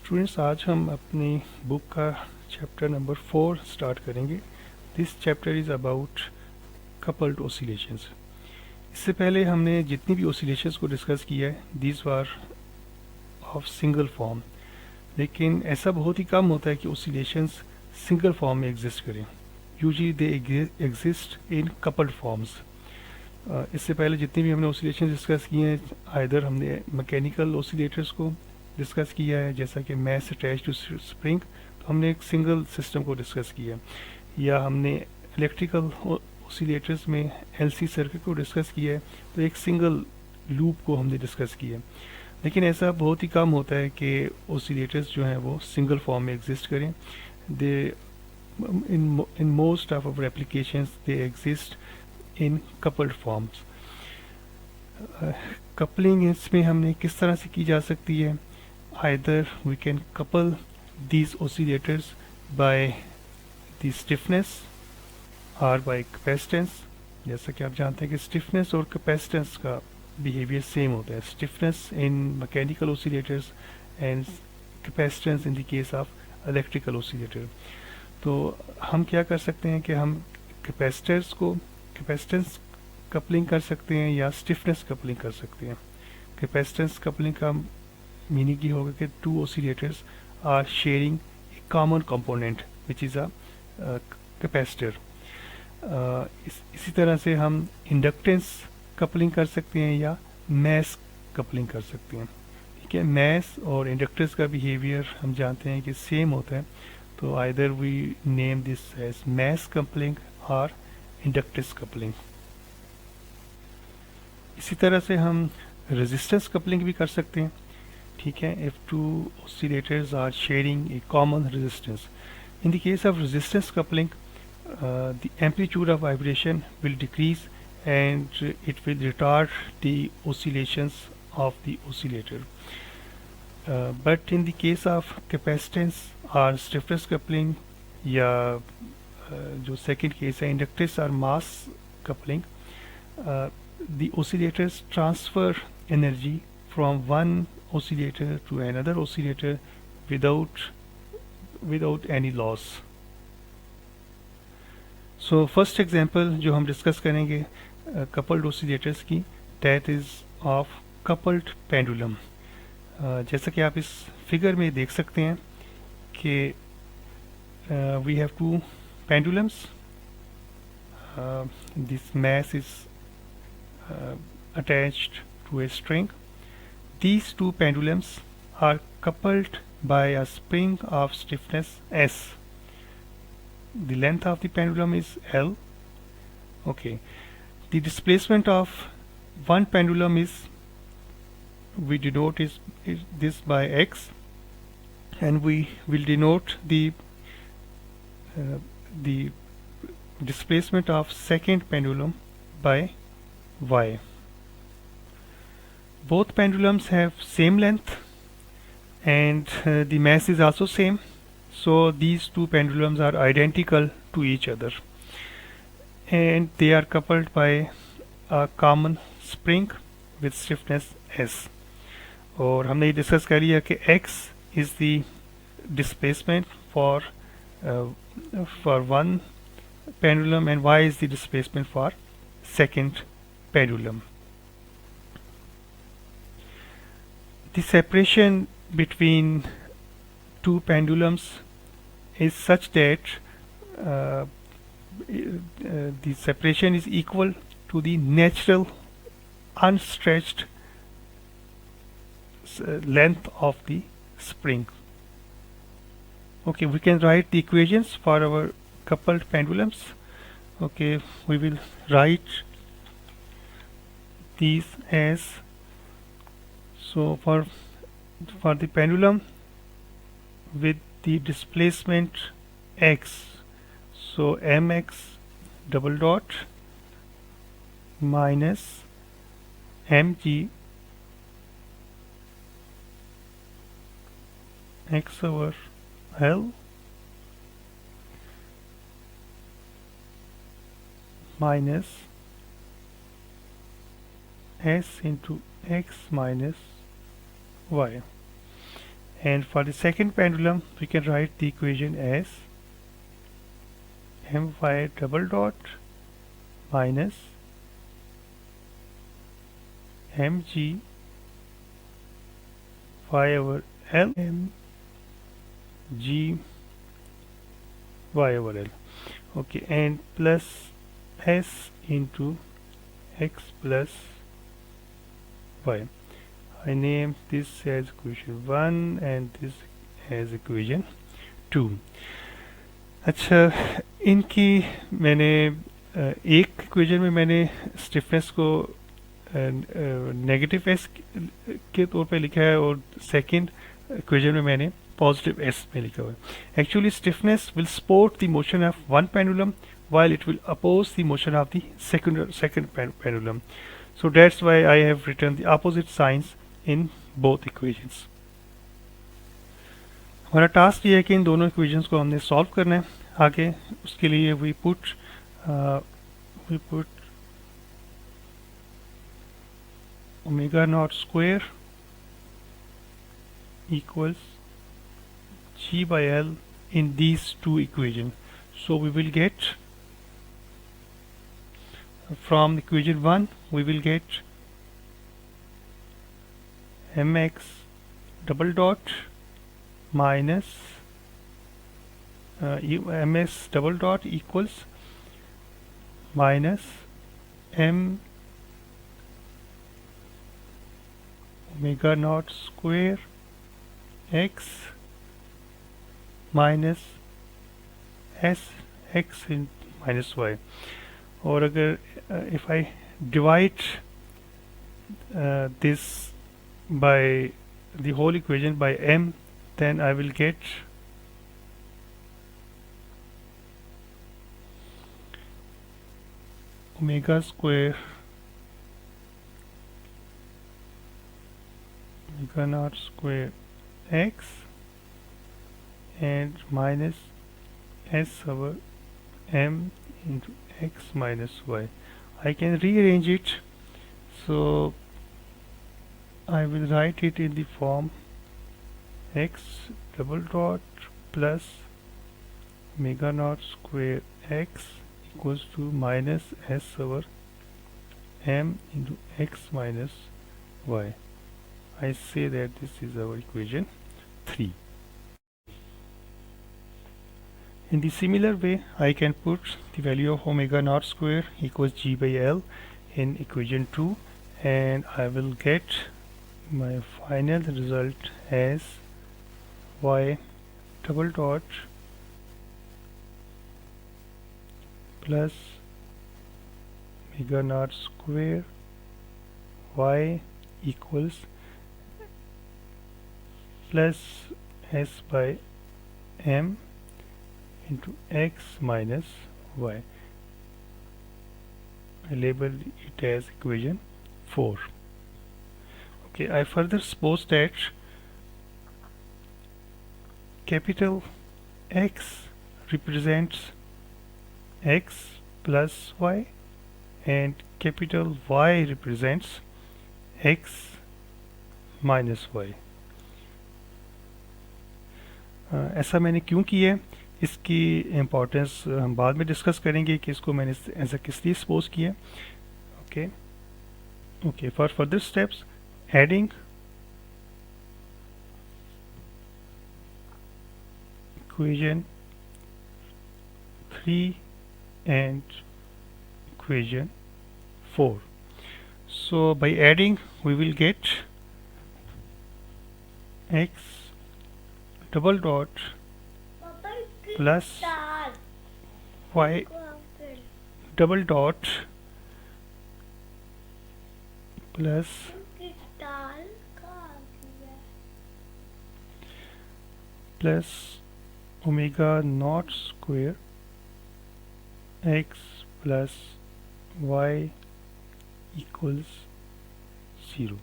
Students, आज हम अपनी बुक का चैप्टर नंबर 4 स्टार्ट करेंगे। This chapter is about coupled oscillations. इससे पहले हमने जितनी भी ओसिलेशंस को डिस्कस किया है, these were of single form. लेकिन ऐसा बहुत ही कम होता है कि ओसिलेशंस सिंगल फॉर्म में एग्जिस्ट करें। Usually they exist in coupled forms. इससे पहले जितनी भी हमने ओसिलेशन डिस्कस किए हैं, आइदर हमने मैकेनिकल ओसिलेटर्स को डिस्कस किया है, जैसा कि मैस अटैच टू स्प्रिंग, तो हमने एक सिंगल सिस्टम को डिस्कस किया, या हमने इलेक्ट्रिकल ओसिलेटर्स में एलसी सर्किट को डिस्कस किया है, तो एक सिंगल लूप को हमने डिस्कस किया। लेकिन ऐसा बहुत ही कम होता है कि ओसिलेटर्स जो हैं वो सिंगल फॉर्म में एग्जिस्ट करें। They in most of our applications they exist in coupled forms. Coupling इसमें हमने किस तरह से की जा सकती है? Either we can couple these oscillators by the stiffness or by capacitance। जैसा कि आप जानते हैं कि स्टिफनेस और कैपेसिटेंस का बिहेवियर सेम होता है। Stiffness in mechanical oscillators and capacitance in the case of electrical oscillator. तो हम क्या कर सकते हैं कि हम कैपेसिटर्स को कैपेसिटेंस कपलिंग कर सकते हैं या स्टिफनेस कपलिंग कर सकते हैं। कैपेसिटेंस कपलिंग का मीनिंग ये होगा कि two oscillators are sharing a common component which is a capacitor. इसी तरह से हम इंडक्टेंस कपलिंग कर सकते हैं या मैस कपलिंग कर सकते हैं। ठीक है, मैस और इंडक्टेंस का बिहेवियर हम जानते हैं कि सेम होता है, तो either we name this as mass coupling और इंडक्टेंस कपलिंग। इसी तरह से हम रेजिस्टेंस कपलिंग भी कर सकते हैं। ठीक है, if two oscillators are sharing a common resistance. In the case of resistance coupling, the amplitude of vibration will decrease and it will retard the oscillations of the oscillator. But in the case of capacitance or stiffness coupling, या जो second case है inductance or mass coupling, the oscillators transfer energy from one oscillator to another oscillator without any loss. So first example जो हम discuss करेंगे coupled oscillators की, that is of coupled pendulum। जैसा कि आप इस फिगर में देख सकते हैं कि we have two pendulums. This mass is attached to a string. These two pendulums are coupled by a spring of stiffness S. The length of the pendulum is L. Okay. The displacement of one pendulum is, we denote is this by X, and we will denote the displacement of second pendulum by Y. Both pendulums have same length and the mass is also same, so these two pendulums are identical to each other and they are coupled by a common spring with stiffness S. और हमने ये discuss कर लिया कि X is the displacement for one pendulum and Y is the displacement for second pendulum. The separation between two pendulums is such that the separation is equal to the natural unstretched length of the spring. Okay, we can write the equations for our coupled pendulums. Okay, we will write these as, so for the pendulum with the displacement x, so mx double dot minus mg x over L minus s into x minus y, And for the second pendulum, we can write the equation as my double dot minus mg y over L mg y over L. Okay, and plus s into x plus y. I name this as equation 1 and this as equation 2. अच्छा, इनकी मैंने एक equation में मैंने stiffness को negative S के तौर पे लिखा है और सेकंड इक्वेशन में मैंने पॉजिटिव एस में लिखा हुआ है. Actually stiffness will support the motion of one pendulum while it will oppose the motion of the second pendulum. So that's why I have written the opposite signs in both equations. हमारा task ये है कि इन दोनों equations को हमने solve करना है. आगे उसके लिए we put omega naught square equals g by L in these two equations. So we will get from equation 1 we will get mx double dot minus ms double dot equals minus m omega naught square x minus s x in minus y. और अगर if I divide this by the whole equation by m, then I will get omega square omega naught square x and minus s over m into x minus y. I can rearrange it, so I will write it in the form x double dot plus omega naught square x equals to minus s over m into x minus y. I say that this is our equation 3. In the similar way, I can put the value of omega naught square equals g by L in equation 2 and I will get my final result as y double dot plus omega naught square y equals plus s by m into x minus y. I label it as equation 4. Okay, I further suppose that capital X represents x plus y and capital Y represents x minus y. ऐसा मैंने क्यों किया है, इसकी importance हम बाद में discuss करेंगे कि इसको मैंने ऐसा किस लिए सपोज किया. Okay, for further steps adding equation 3 and equation 4. So by adding we will get x double dot plus y double dot plus omega naught square x plus y equals 0.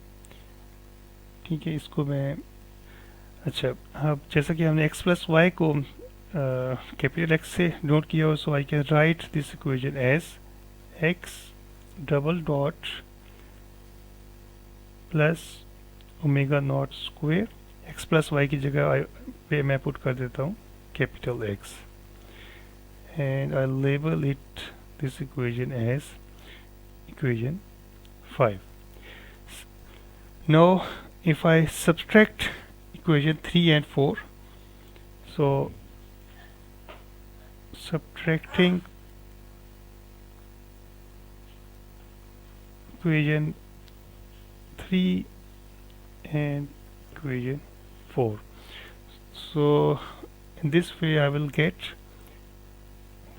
ठीक है, इसको मैं अच्छा अब जैसा कि हमने x plus y को कैपिटल X से नोट किया हो, so I can write this equation as x double dot plus omega naught square x plus y की जगह पे मैं पुट कर देता हूँ capital X, and I'll label it this equation as equation 5. Now if I subtract equation 3 and 4, so subtracting equation 3 and equation 4, so in this way I will get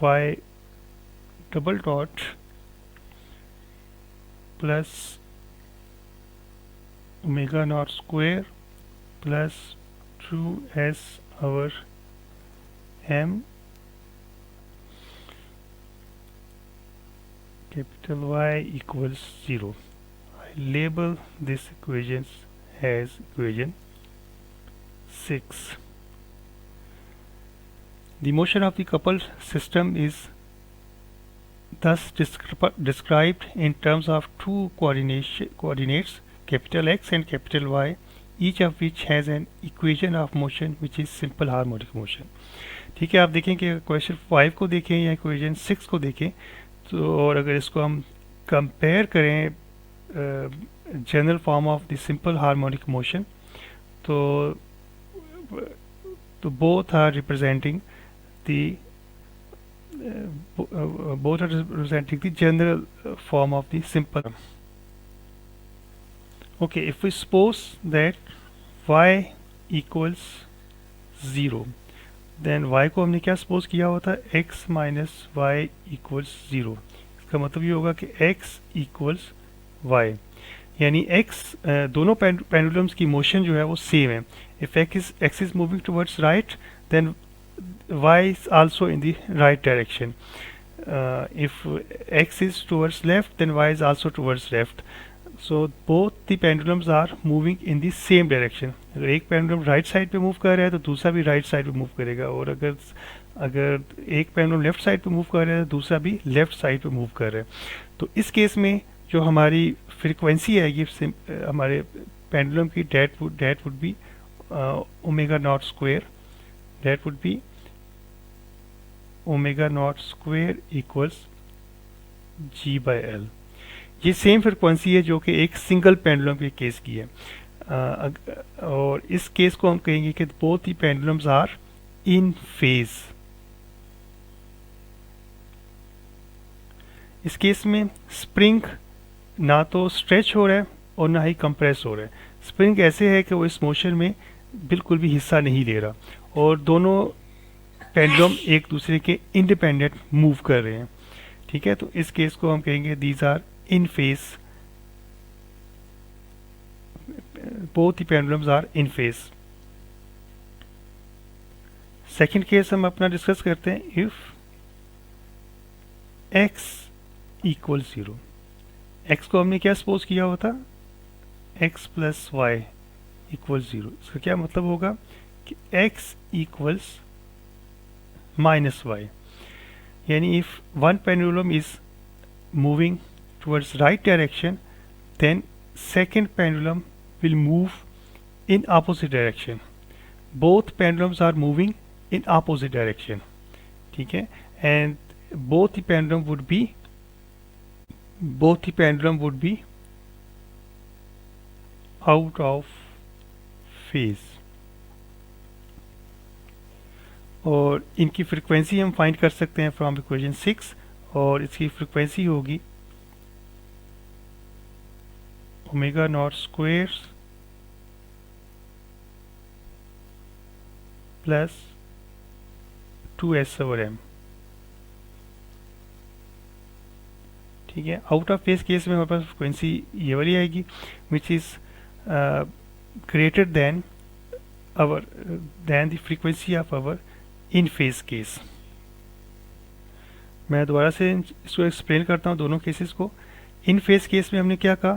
y double dot plus omega naught square plus 2s over m capital Y equals 0. I label this equations as equation 6. The motion of the coupled system is thus described in terms of two coordinates capital X and capital Y, each of which has an equation of motion which is simple harmonic motion. ठीक है, आप देखें कि question 5 को देखें या equation 6 को देखें, तो और अगर इसको हम कंपेयर करें general form of the simple harmonic motion, तो both are representing the both are representing the general form of the simple. Okay, if we suppose that y equals 0, then y को हमने क्या suppose किया हुआ था, x minus y equals 0. इसका मतलब ये होगा कि x equals y, यानी x दोनों पेंडुलम्स की मोशन जो है वो सेम है. If x is moving towards right, then y is also in the right direction. If x is towards left, then y is also towards left. So both the pendulums are moving in the same direction. अगर एक pendulum right side पे move कर रहा है तो दूसरा भी right side पे मूव करेगा, और अगर एक पेंडुलम लेफ्ट साइड पे मूव कर रहा है तो दूसरा भी लेफ्ट साइड पे मूव कर रहा है. तो इस केस में जो हमारी फ्रीक्वेंसी है ये हमारे पेंडुलम की that would be omega naught square, that would be omega naught square equals g by l. ये सेम फ्रिक्वेंसी है जो कि एक सिंगल पेंडुलम के केस की है, और इस केस को हम कहेंगे कि both the pendulums are in phase. इस केस में स्प्रिंग ना तो स्ट्रेच हो रहा है और ना ही कंप्रेस हो रहा है. स्प्रिंग ऐसे है कि वो इस मोशन में बिल्कुल भी हिस्सा नहीं ले रहा, और दोनों पेंडुलम एक दूसरे के इंडिपेंडेंट मूव कर रहे हैं. ठीक है, तो इस केस को हम कहेंगे these are in phase, both the pendulums are in phase. Second case हम अपना डिस्कस करते हैं. इफ x इक्वल 0, x को हमने क्या सपोज किया हुआ था, x प्लस वाई इक्वल 0. इसका क्या मतलब होगा कि x equals minus y, यानी if one pendulum is moving towards right direction, then second pendulum will move in opposite direction. Both pendulums are moving in opposite direction. ठीक है, and both the pendulum would be out of phase. और इनकी frequency हम find कर सकते हैं from equation 6, और इसकी फ्रीक्वेंसी होगी omega naught square plus 2s over m. ठीक है, आउट ऑफ फेज केस में हमारे पास फ्रीक्वेंसी ये वाली आएगी which is greater than the frequency of our in phase case. मैं दोबारा से इसको एक्सप्लेन करता हूँ दोनों केसेस को. इन फेज केस में हमने क्या कहा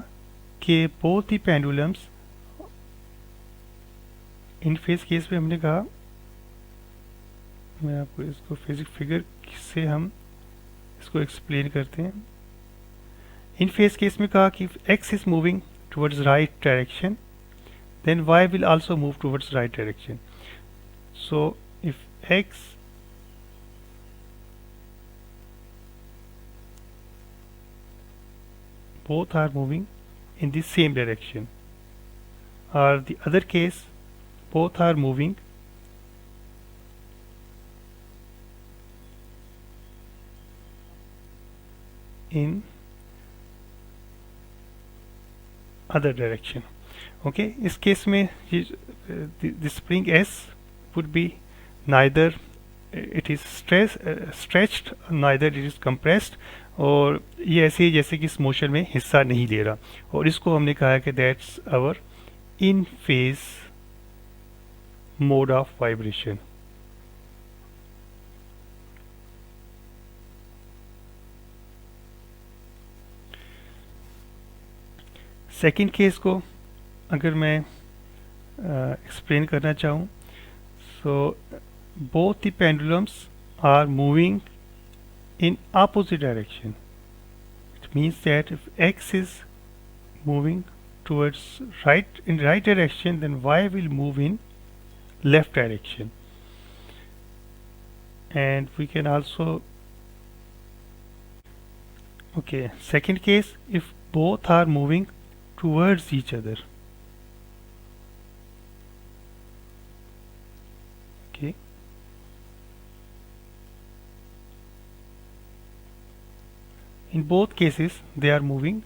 कि both the pendulums, in phase case में हमने कहा, मैं आपको इसको फिजिक फिगर से हम इसको एक्सप्लेन करते हैं. इन फेज केस में कहा कि x is moving towards right direction, then y will also move towards right direction. So if x both are moving in the same direction, or the other case, both are moving in other direction. Okay, इस case में the spring S would be neither it is stretched, neither it is compressed, और ये ऐसे ही जैसे कि इस motion में हिस्सा नहीं ले रहा, और इसको हमने कहा है कि that's our in phase mode of vibration. Second case को अगर मैं एक्सप्लेन करना चाहूँ, so both the pendulums are moving in opposite direction. It means that if x is moving towards in right direction, then y will move in left direction. And we can also, okay, second case, if both are moving towards each other. Okay. In both cases they are moving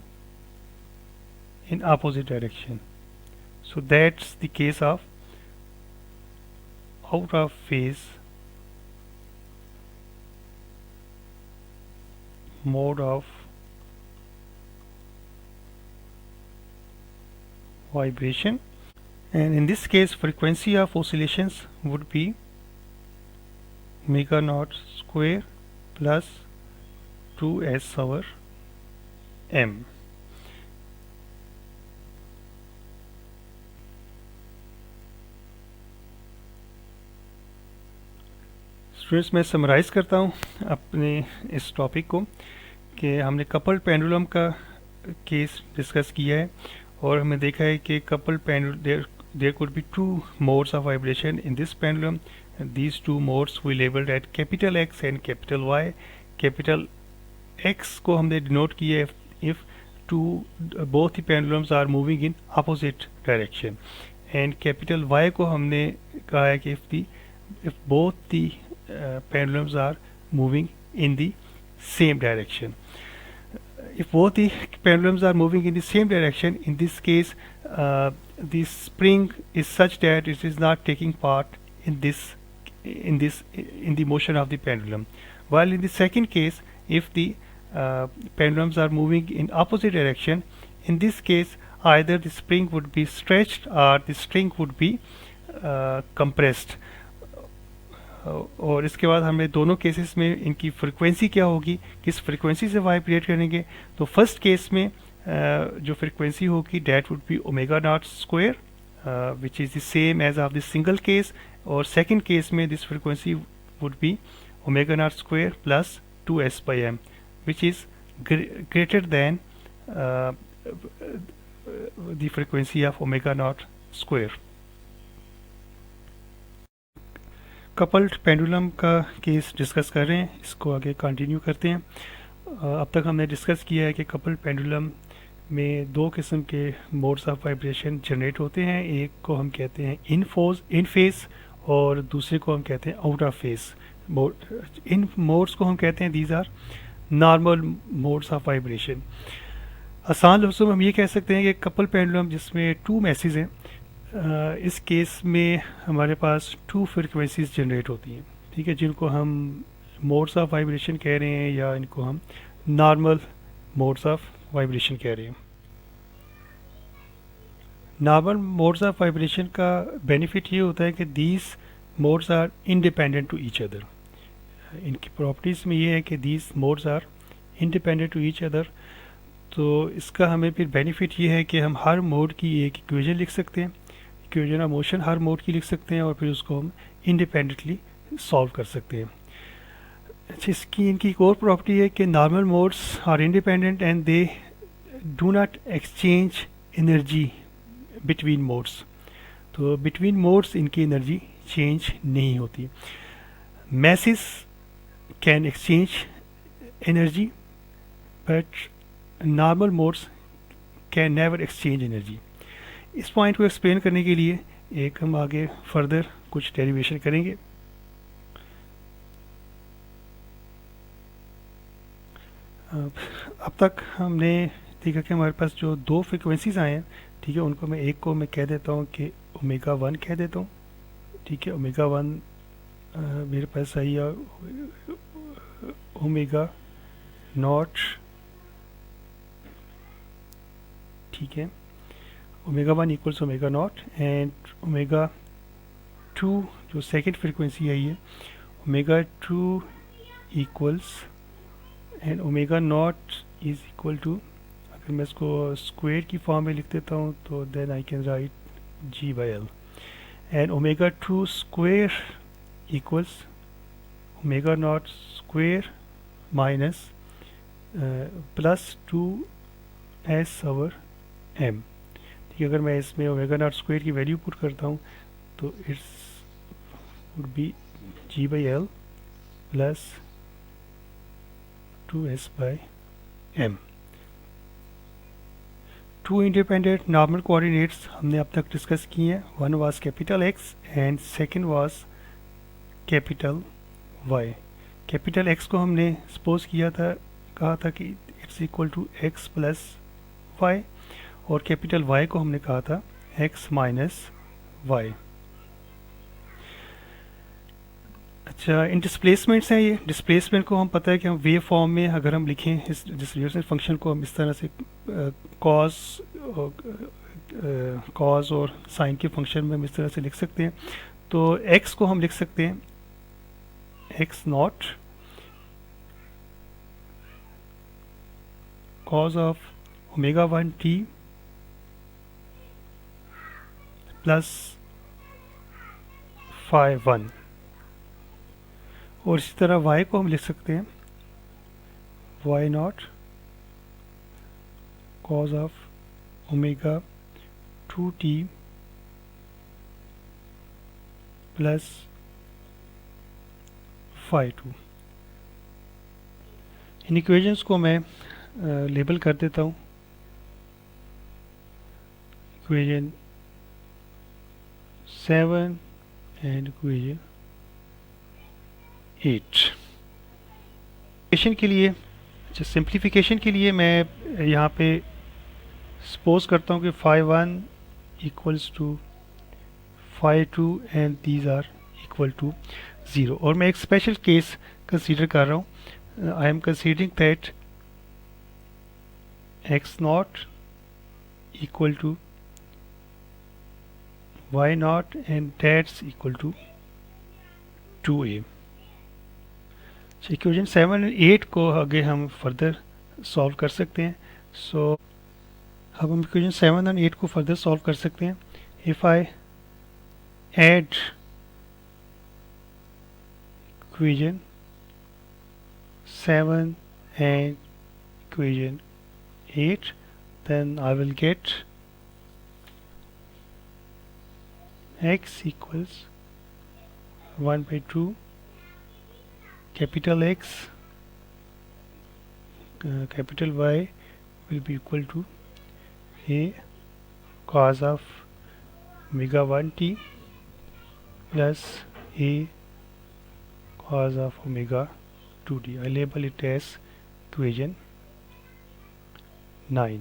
in opposite direction, so that's the case of out of phase mode of vibration. And in this case frequency of oscillations would be omega naught square plus 2s over m. Students, मैं summarise करता हूँ अपने इस topic को कि हमने coupled pendulum का case discuss किया है, और हमने देखा है कि coupled pendulum there could be two modes of vibration in this pendulum. These two modes we labeled at capital X and capital Y. Capital X को हमने denote किया if both the pendulums are moving in opposite direction, and capital Y को हमने कहा है कि if both the pendulums are moving in the same direction. If both the pendulums are moving in the same direction, in this case the spring is such that it is not taking part in the motion of the pendulum. While in the second case, if the pendulums are moving in opposite direction, in this case either the spring would be stretched or the string would be compressed. और इसके बाद हमने दोनों cases में इनकी frequency क्या होगी, किस फ्रिक्वेंसी से वाइब्रेट करेंगे. तो फर्स्ट केस में जो फ्रिक्वेंसी होगी that would be omega naught square which is the same as of the single case, और सेकंड केस में this frequency would be omega naught square plus 2s/m which is greater than the frequency of omega naught square. Coupled pendulum का case discuss कर रहे हैं, इसको आगे continue करते हैं. अब तक हमने डिस्कस किया है कि कपल्ड पेंडुलम में दो किस्म के मोड्स ऑफ वाइब्रेशन जनरेट होते हैं. एक को हम कहते हैं इन फेज और दूसरे को हम कहते हैं आउट ऑफ फेज. इन मोड्स को हम कहते हैं these are normal modes of vibration. आसान लफ्ज़ों में हम ये कह सकते हैं कि कपल पेंडुलम जिसमें टू मैसेज हैं, इस केस में हमारे पास टू फ्रिक्वेंसीज जनरेट होती हैं, ठीक है, जिनको हम मोड्स ऑफ वाइब्रेशन कह रहे हैं या इनको हम नॉर्मल मोड्स ऑफ वाइब्रेशन कह रहे हैं. नॉर्मल मोड्स ऑफ वाइब्रेशन का बेनिफिट ये होता है कि these modes are independent to each other. इनकी प्रॉपर्टीज़ में ये है कि these modes are independent to each other. तो इसका हमें फिर बेनिफिट ये है कि हम हर मोड की एक इक्वेशन लिख सकते हैं, equation of motion her mode की लिख सकते हैं, और फिर उसको हम इंडिपेंडेंटली सॉल्व कर सकते हैं. अच्छा, इसकी इनकी एक और प्रॉपर्टी है कि normal modes are independent and they do not exchange energy between modes. तो बिटवीन मोड्स इनकी एनर्जी चेंज नहीं होती। Masses can exchange energy but normal modes can never exchange energy. इस पॉइंट को एक्सप्लेन करने के लिए एक हम आगे फर्दर कुछ डेरिवेशन करेंगे। अब तक हमने देखा कि हमारे पास जो दो फ्रिक्वेंसीज आए हैं, ठीक है, उनको मैं एक को मैं कह देता हूँ कि ओमेगा 1 कह देता हूँ, ठीक है। ओमेगा 1 मेरे पास आई है ओमेगा नॉट, ठीक है। Omega 1 equals omega naught and omega 2 जो सेकंड फ्रिक्वेंसी आई है omega 2 equals and omega naught is equal to, अगर मैं इसको स्क्वायर की फॉर्म में लिख देता हूँ तो then I can write g by l and omega 2 square equals omega naught square minus plus 2s over m, ठीक है। अगर मैं इसमें ओमेगा नॉट स्क्वायर की वैल्यू पुट करता हूँ तो it's would be g by l plus 2s by m। Two independent normal coordinates हमने अब तक डिस्कस किए हैं। One was capital X and second was capital Y। Capital X को हमने सपोज किया था, कहा था कि it's equal to x plus y, और कैपिटल Y को हमने कहा था x माइनस वाई। अच्छा, इन डिस्प्लेसमेंट्स हैं ये। डिस्प्लेसमेंट को हम पता है कि हम वेव फॉर्म में अगर हम लिखें इस डिस्प्लेसमेंट फंक्शन को हम इस तरह से कॉस और साइन के फंक्शन में हम इस तरह से लिख सकते हैं। तो x को हम लिख सकते हैं x naught cos of omega 1 t plus phi 1, और इसी तरह y को हम लिख सकते हैं y naught cos of omega 2t plus phi 2। इन इक्वेशंस को मैं लेबल कर देता हूँ। इक्वेशन 7 एंड इक्वेशन 8 के लिए, अच्छा, सिंप्लीफिकेशन के लिए मैं यहाँ पे सपोज करता हूँ कि phi 1 equals to phi 2 and these are equal to 0, और मैं एक स्पेशल केस कंसीडर कर रहा हूँ। I am considering that x naught equal to y naught and that's equal to 2a। Equation 7 and 8 को आगे हम फर्दर सॉल्व कर सकते हैं। सो अब हम इक्वेशन 7 एंड 8 को फर्दर सॉल्व कर सकते हैं। If I add equation 7 and equation 8, then I will get x equals 1 by 2 capital X, capital Y will be equal to a cos of omega 1 t plus a cos of omega 2 t. I label it as equation 9.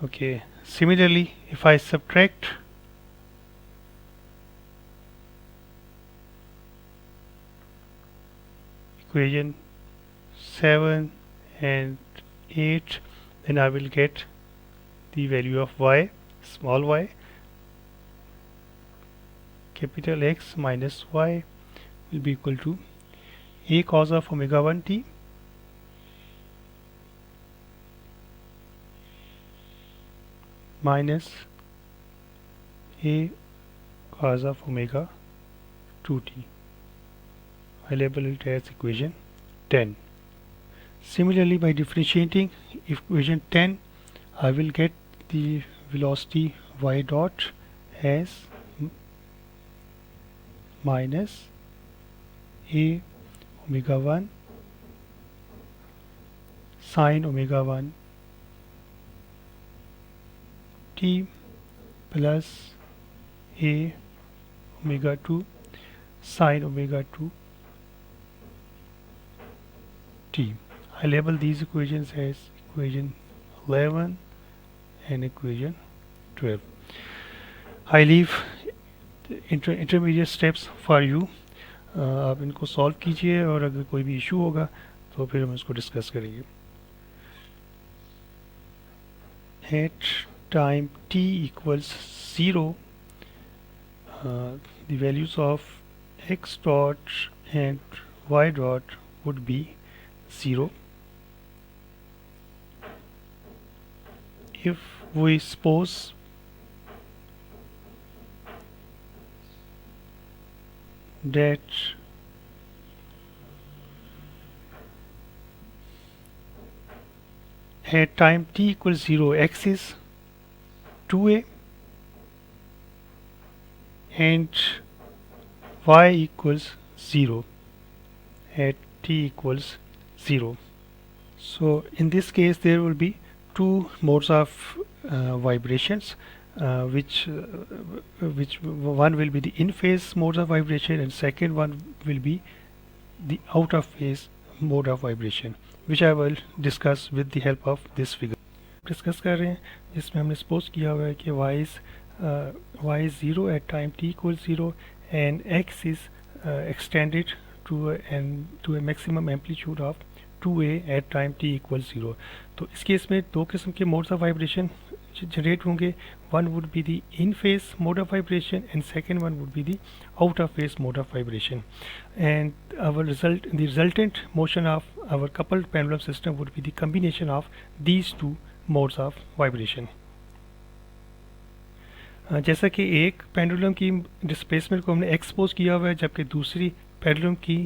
Okay, similarly if I subtract equation 7 and 8, then I will get the value of y, small y, capital X minus y will be equal to a cos of omega 1 t minus a cos of omega 2t. I label it as equation 10. Similarly, by differentiating equation 10, I will get the velocity y dot has minus a omega 1 sine omega 1 t plus a omega 2 sine omega 2 t. I label these equations as equation 11 and equation 12. I leave intermediate steps for you. आप इनको solve कीजिए और अगर कोई भी issue होगा तो फिर हम इसको डिस्कस करेंगे. At time t equals 0, the values of x dot and y dot would be 0. If we suppose that at time t equals 0, x is 2a and y equals 0 at t equals 0. So in this case there will be two modes of vibrations, which one will be the in phase mode of vibration and second one will be the out of phase mode of vibration, which I will discuss with the help of this figure. Discuss कर रहे हैं जिसमें हमने suppose किया हुआ है कि y is 0 at time t equals 0 and x is extended to a maximum amplitude of 2a at time t equals 0. तो इस केस में दो किस्म के मोड्स ऑफ वाइब्रेशन जनरेट होंगे. One would be the in face mode of vibration and second one would be the out of face mode of vibration. And the resultant motion of our coupled pendulum system would be the combination of these two modes of vibration. जैसा कि एक pendulum की displacement को हमने expose किया हुआ है जबकि दूसरी पेंडुलम की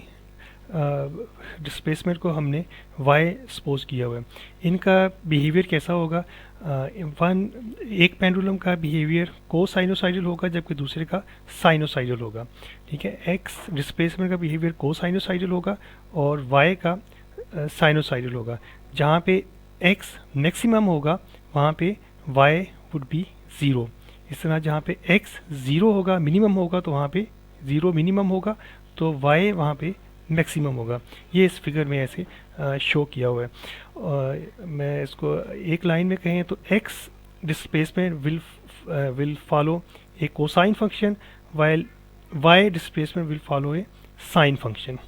डिस्प्लेसमेंट को हमने वाई सपोज किया हुआ है. इनका बिहेवियर कैसा होगा? एक पेंडुलम का बिहेवियर को साइनोसाइडल होगा जबकि दूसरे का साइनोसाइडल होगा. ठीक है, एक्स डिस्प्लेसमेंट का बिहेवियर को साइनोसाइडल होगा और वाई का साइनोसाइडल होगा. जहाँ पे एक्स मैक्सिमम होगा वहाँ पे वाई वुड बी ज़ीरो. इस तरह जहाँ पे एक्स ज़ीरो होगा मिनिमम होगा तो वहाँ पे ज़ीरो मिनिमम होगा तो वाई वहाँ पे मैक्सिमम होगा. ये इस फिगर में ऐसे शो किया हुआ है. मैं इसको एक लाइन में कहें तो x displacement will follow A cosine function while y displacement will follow a sine function.